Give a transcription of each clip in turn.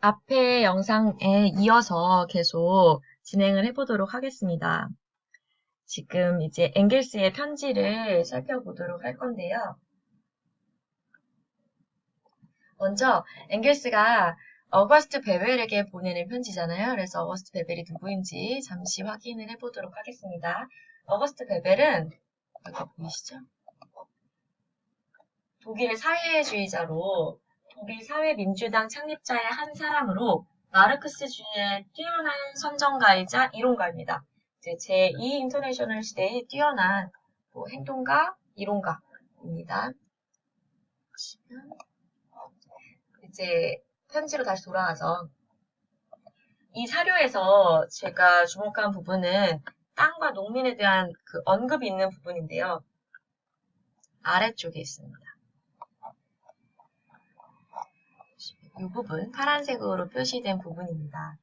앞에 영상에 이어서 계속 진행을 해보도록 하겠습니다. 지금 이제 엥겔스의 편지를 살펴보도록 할 건데요. 먼저 엥겔스가 어거스트 베벨에게 보내는 편지잖아요. 그래서 어거스트 베벨이 누구인지 잠시 확인을 해보도록 하겠습니다. 어거스트 베벨은 여기 보이시죠? 독일의 사회주의자로 독일 사회민주당 창립자의 한 사람으로 마르크스주의의 뛰어난 선정가이자 이론가입니다. 제2 인터내셔널 시대의 뛰어난 행동가, 이론가입니다. 이제 편지로 다시 돌아와서 이 사료에서 제가 주목한 부분은 땅과 농민에 대한 그 언급이 있는 부분인데요. 아래쪽에 있습니다. 이 부분, 파란색으로 표시된 부분입니다.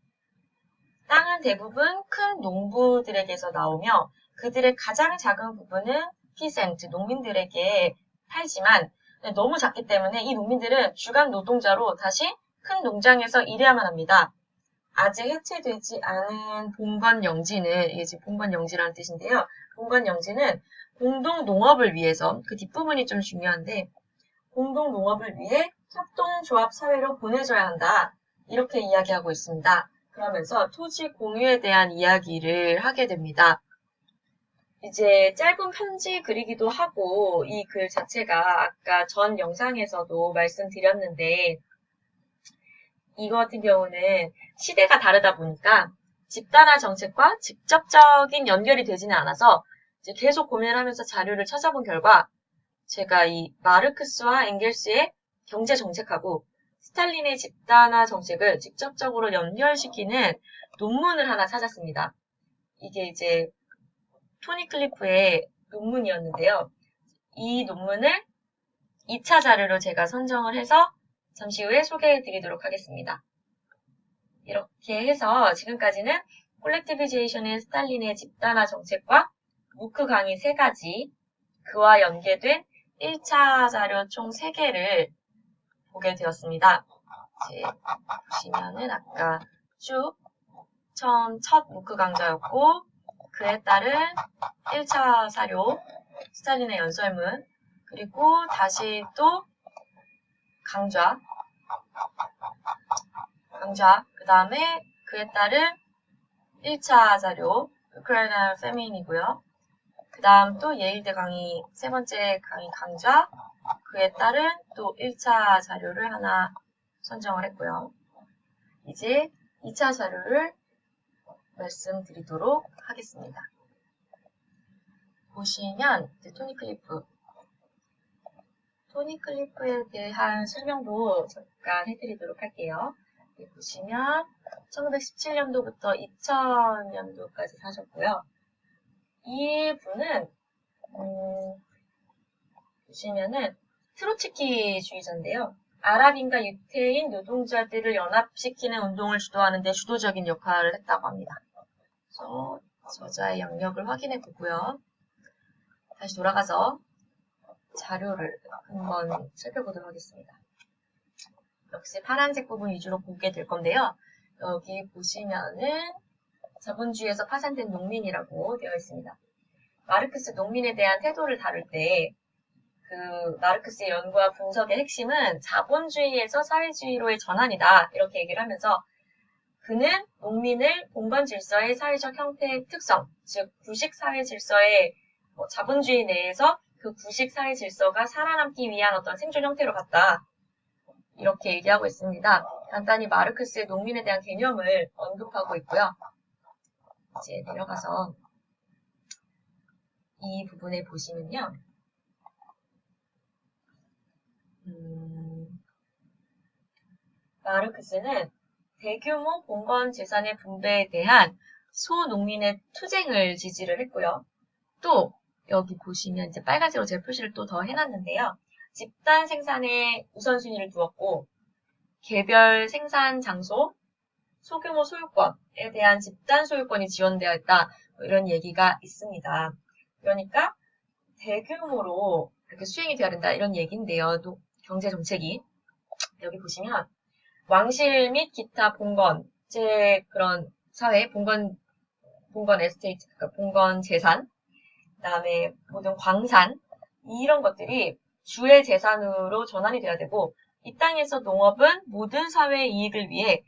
땅은 대부분 큰 농부들에게서 나오며 그들의 가장 작은 부분은 피센트, 농민들에게 팔지만 너무 작기 때문에 이 농민들은 주간 노동자로 다시 큰 농장에서 일해야만 합니다. 아직 해체되지 않은 봉건영지는, 이게 지금 봉건영지라는 뜻인데요. 봉건영지는 공동농업을 위해서, 그 뒷부분이 좀 중요한데, 공동농업을 위해 협동조합 사회로 보내줘야 한다. 이렇게 이야기하고 있습니다. 그러면서 토지 공유에 대한 이야기를 하게 됩니다. 이제 짧은 편지 그리기도 하고 이 글 자체가 아까 전 영상에서도 말씀드렸는데 이거 같은 경우는 시대가 다르다 보니까 집단화 정책과 직접적인 연결이 되지는 않아서 이제 계속 고민을 하면서 자료를 찾아본 결과 제가 이 마르크스와 엥겔스의 경제 정책하고 스탈린의 집단화 정책을 직접적으로 연결시키는 논문을 하나 찾았습니다. 이게 이제 토니 클리프의 논문이었는데요. 이 논문을 2차 자료로 제가 선정을 해서 잠시 후에 소개해 드리도록 하겠습니다. 이렇게 해서 지금까지는 콜렉티비제이션의 스탈린의 집단화 정책과 무크 강의 3가지, 그와 연계된 1차 자료 총 3개를 보게 되었습니다. 이제 보시면은 아까 쭉 처음 첫 무크 강좌였고 그에 따른 1차 사료, 스탈린의 연설문, 그리고 다시 또 강좌, 그 다음에 그에 따른 1차 자료, 우크라이나 페미인이고요. 그 다음 또 예일대 강의, 3번째 강의 강좌, 그에 따른 또 1차 자료를 하나 선정을 했고요. 이제 2차 자료를 말씀드리도록 하겠습니다. 보시면 이제 토니 클리프에 대한 설명도 잠깐 해드리도록 할게요. 보시면 1917년도부터 2000년도까지 사셨고요. 이 분은 보시면은 트로츠키주의자인데요. 아랍인과 유태인 노동자들을 연합시키는 운동을 주도하는 데 주도적인 역할을 했다고 합니다. 그래서 저자의 영역을 확인해 보고요. 다시 돌아가서 자료를 한번 살펴보도록 하겠습니다. 역시 파란색 부분 위주로 보게 될 건데요. 여기 보시면은 자본주의에서 파산된 농민이라고 되어 있습니다. 마르크스 농민에 대한 태도를 다룰 때 그 마르크스의 연구와 분석의 핵심은 자본주의에서 사회주의로의 전환이다. 이렇게 얘기를 하면서 그는 농민을 봉건 질서의 사회적 형태의 특성, 즉 구식 사회 질서의 자본주의 내에서 그 구식 사회 질서가 살아남기 위한 어떤 생존 형태로 봤다. 이렇게 얘기하고 있습니다. 간단히 마르크스의 농민에 대한 개념을 언급하고 있고요. 이제 내려가서 이 부분에 보시면요. 마르크스는 대규모 봉건 재산의 분배에 대한 소농민의 투쟁을 지지를 했고요. 또 여기 보시면 이제 빨간색으로 제가 표시를 또 더 해놨는데요. 집단 생산에 우선순위를 두었고 개별 생산 장소, 소규모 소유권에 대한 집단 소유권이 지원되어 있다. 이런 얘기가 있습니다. 그러니까 대규모로 이렇게 수행이 되어야 된다. 이런 얘기인데요. 또 경제 정책이 여기 보시면 왕실 및 기타 봉건제 그런 사회, 봉건 에스테이트, 그러니까 봉건 재산, 그다음에 모든 광산, 이런 것들이 주의 재산으로 전환이 돼야 되고, 이 땅에서 농업은 모든 사회의 이익을 위해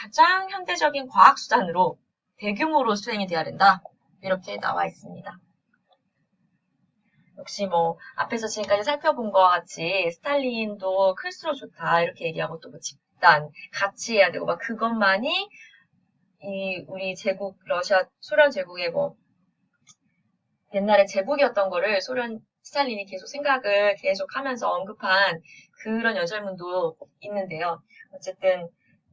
가장 현대적인 과학수단으로 대규모로 수행이 돼야 된다. 이렇게 나와 있습니다. 역시 뭐 앞에서 지금까지 살펴본 것과 같이 스탈린도 클수록 좋다 이렇게 얘기하고 또 뭐 집단 같이 해야 되고 막 그것만이 이 우리 제국 러시아 소련 제국의 뭐 옛날에 제국이었던 거를 스탈린이 계속 생각을 계속하면서 언급한 그런 연설문도 있는데요. 어쨌든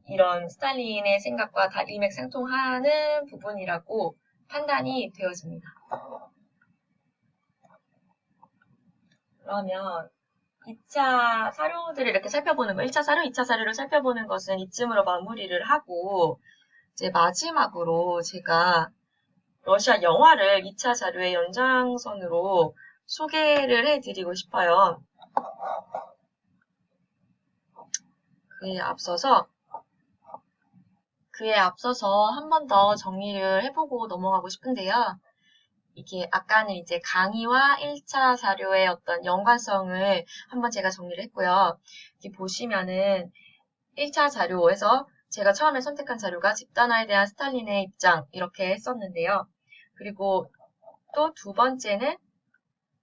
이런 스탈린의 생각과 다 일맥상통하는 부분이라고 판단이 되어집니다. 그러면 2차 사료들을 이렇게 살펴보는 거, 1차 사료, 2차 사료를 살펴보는 것은 이쯤으로 마무리를 하고, 이제 마지막으로 제가 러시아 영화를 2차 자료의 연장선으로 소개를 해드리고 싶어요. 그에 앞서서 한 번 더 정리를 해보고 넘어가고 싶은데요. 이게 아까는 이제 강의와 1차 자료의 어떤 연관성을 한번 제가 정리를 했고요. 이렇게 보시면은 1차 자료에서 제가 처음에 선택한 자료가 집단화에 대한 스탈린의 입장 이렇게 했었는데요. 그리고 또 두 번째는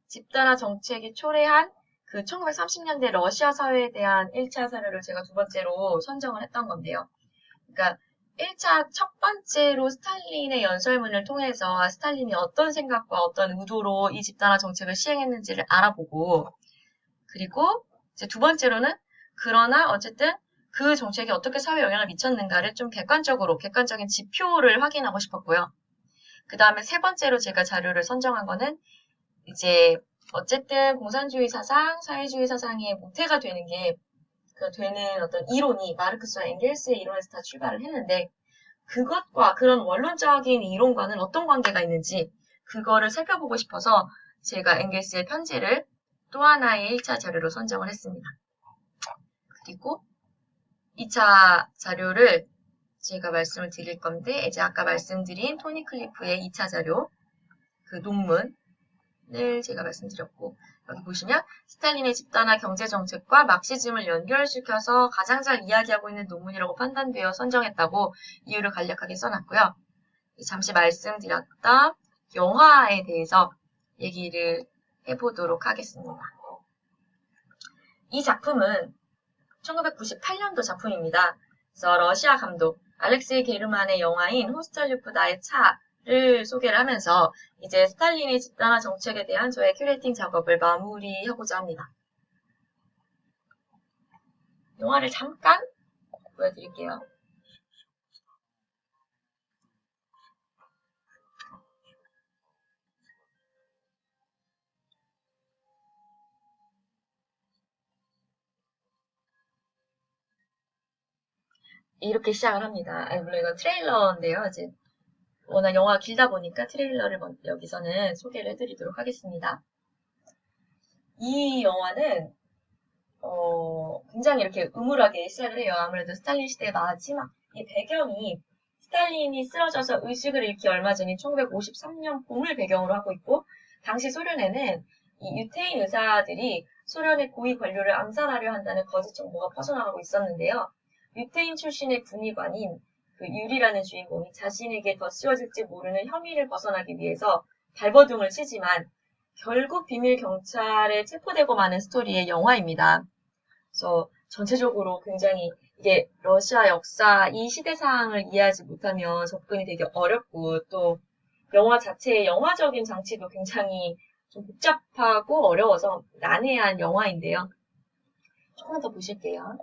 집단화 정책이 초래한 그 1930년대 러시아 사회에 대한 1차 자료를 제가 두 번째로 선정을 했던 건데요. 그러니까 1차 첫 번째로 스탈린의 연설문을 통해서 스탈린이 어떤 생각과 어떤 의도로 이 집단화 정책을 시행했는지를 알아보고, 그리고 이제 두 번째로는 그러나 어쨌든 그 정책이 어떻게 사회에 영향을 미쳤는가를 좀 객관적인 지표를 확인하고 싶었고요. 그 다음에 세 번째로 제가 자료를 선정한 거는 이제 어쨌든 공산주의 사상, 사회주의 사상의 모태가 되는 어떤 이론이 마르크스와 엥겔스의 이론에서 다 출발을 했는데, 그것과 그런 원론적인 이론과는 어떤 관계가 있는지 그거를 살펴보고 싶어서 제가 엥겔스의 편지를 또 하나의 1차 자료로 선정을 했습니다. 그리고 2차 자료를 제가 말씀을 드릴 건데, 이제 아까 말씀드린 토니 클리프의 2차 자료, 그 논문을 제가 말씀드렸고, 여기 보시면 스탈린의 집단화 경제정책과 막시즘을 연결시켜서 가장 잘 이야기하고 있는 논문이라고 판단되어 선정했다고 이유를 간략하게 써놨고요. 잠시 말씀드렸던 영화에 대해서 얘기를 해보도록 하겠습니다. 이 작품은 1998년도 작품입니다. 그래서 러시아 감독 알렉세이 게르만의 영화인 호스텔류프 나의 차를 소개를 하면서 이제 스탈린의 집단화 정책에 대한 저의 큐레이팅 작업을 마무리하고자 합니다. 영화를 잠깐 보여드릴게요. 이렇게 시작을 합니다. 물론 이건 트레일러인데요. 이제 워낙 영화가 길다 보니까 트레일러를 여기서는 소개를 해드리도록 하겠습니다. 이 영화는 굉장히 이렇게 음울하게 시작을 해요. 아무래도 스탈린 시대의 마지막, 이 배경이 스탈린이 쓰러져서 의식을 잃기 얼마 전인 1953년 봄을 배경으로 하고 있고, 당시 소련에는 이 유태인 의사들이 소련의 고위 관료를 암살하려 한다는 거짓 정보가 퍼져나가고 있었는데요. 유태인 출신의 군의관인 그 유리라는 주인공이 자신에게 더 씌워질지 모르는 혐의를 벗어나기 위해서 발버둥을 치지만 결국 비밀 경찰에 체포되고 마는 스토리의 영화입니다. 그래서 전체적으로 굉장히 이게 러시아 역사, 이 시대 상황을 이해하지 못하면 접근이 되게 어렵고, 또 영화 자체의 영화적인 장치도 굉장히 좀 복잡하고 어려워서 난해한 영화인데요. 조금만 더 보실게요.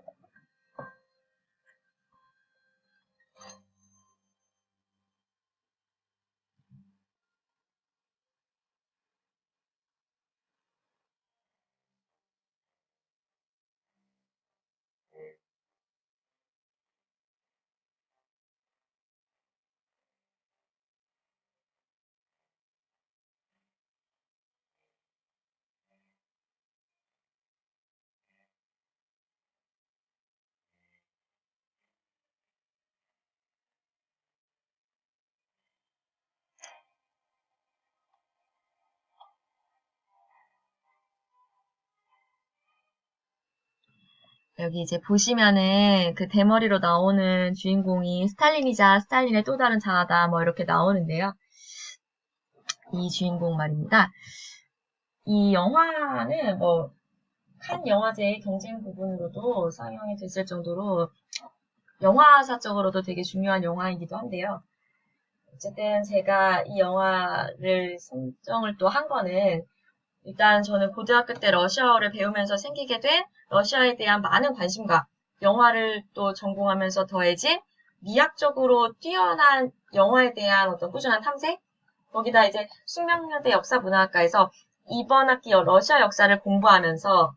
여기 이제 보시면은 그 대머리로 나오는 주인공이 스탈린이자 스탈린의 또 다른 자아다 뭐 이렇게 나오는데요. 이 주인공 말입니다. 이 영화는 뭐 칸 영화제 경쟁 부분으로도 상영이 됐을 정도로 영화사적으로도 되게 중요한 영화이기도 한데요. 어쨌든 제가 이 영화를 선정을 또 한 거는 일단 저는 고등학교 때 러시아어를 배우면서 생기게 된 러시아에 대한 많은 관심과 영화를 또 전공하면서 더해진 미학적으로 뛰어난 영화에 대한 어떤 꾸준한 탐색? 거기다 이제 숙명여대 역사문화학과에서 이번 학기 러시아 역사를 공부하면서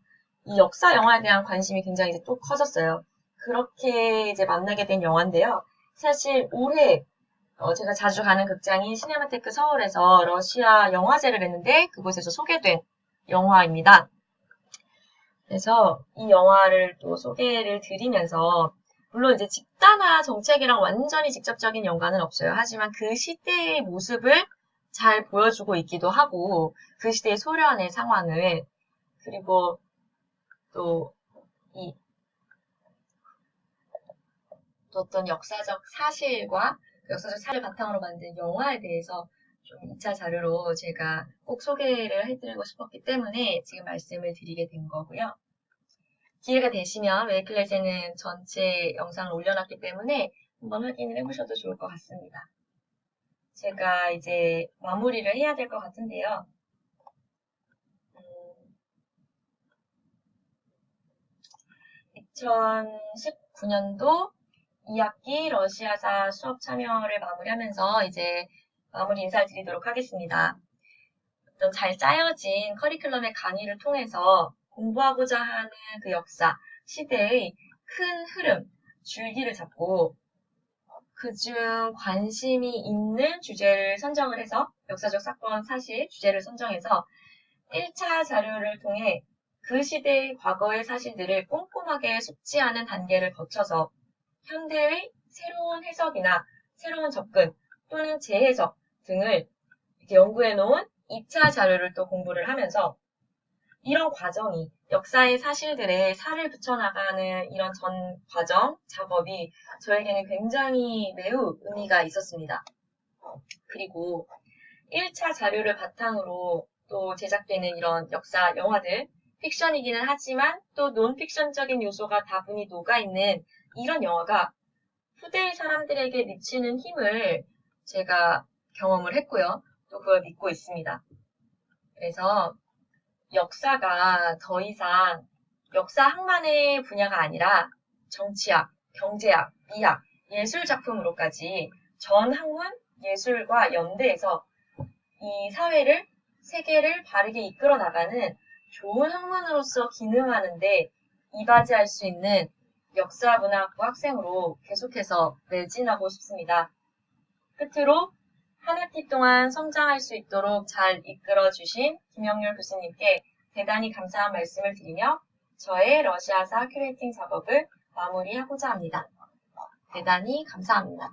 이 역사 영화에 대한 관심이 굉장히 이제 또 커졌어요. 그렇게 이제 만나게 된 영화인데요. 사실 올해 제가 자주 가는 극장인 시네마테크 서울에서 러시아 영화제를 했는데 그곳에서 소개된 영화입니다. 그래서 이 영화를 또 소개를 드리면서 물론 이제 집단화 정책이랑 완전히 직접적인 연관은 없어요. 하지만 그 시대의 모습을 잘 보여주고 있기도 하고 그 시대의 소련의 상황을 그리고 또 이 어떤 역사적 사실과 그 역사적 사실을 바탕으로 만든 영화에 대해서 좀 2차 자료로 제가 꼭 소개를 해드리고 싶었기 때문에 지금 말씀을 드리게 된 거고요. 기회가 되시면 웨이클렛에는 전체 영상을 올려놨기 때문에 한번 확인을 해보셔도 좋을 것 같습니다. 제가 이제 마무리를 해야 될 것 같은데요. 2019년도 2학기 러시아사 수업 참여를 마무리하면서 이제 마무리 인사를 드리도록 하겠습니다. 어떤 잘 짜여진 커리큘럼의 강의를 통해서 공부하고자 하는 그 역사, 시대의 큰 흐름, 줄기를 잡고 그중 관심이 있는 주제를 선정을 해서 역사적 사건, 사실, 주제를 선정해서 1차 자료를 통해 그 시대의 과거의 사실들을 꼼꼼하게 숙지하는 단계를 거쳐서 현대의 새로운 해석이나 새로운 접근 또는 재해석 등을 이렇게 연구해 놓은 2차 자료를 또 공부를 하면서 이런 과정이 역사의 사실들에 살을 붙여나가는 이런 전 과정, 작업이 저에게는 굉장히 매우 의미가 있었습니다. 그리고 1차 자료를 바탕으로 또 제작되는 이런 역사 영화들, 픽션이기는 하지만 또 논픽션적인 요소가 다분히 녹아있는 이런 영화가 후대의 사람들에게 미치는 힘을 제가 경험을 했고요. 또 그걸 믿고 있습니다. 그래서 역사가 더 이상 역사학만의 분야가 아니라 정치학, 경제학, 미학, 예술 작품으로까지 전 학문 예술과 연대해서 이 사회를, 세계를 바르게 이끌어 나가는 좋은 학문으로서 기능하는데 이바지할 수 있는 역사문학부 학생으로 계속해서 매진하고 싶습니다. 끝으로 한 학기 동안 성장할 수 있도록 잘 이끌어 주신 김영률 교수님께 대단히 감사한 말씀을 드리며 저의 러시아사 큐레이팅 작업을 마무리하고자 합니다. 대단히 감사합니다.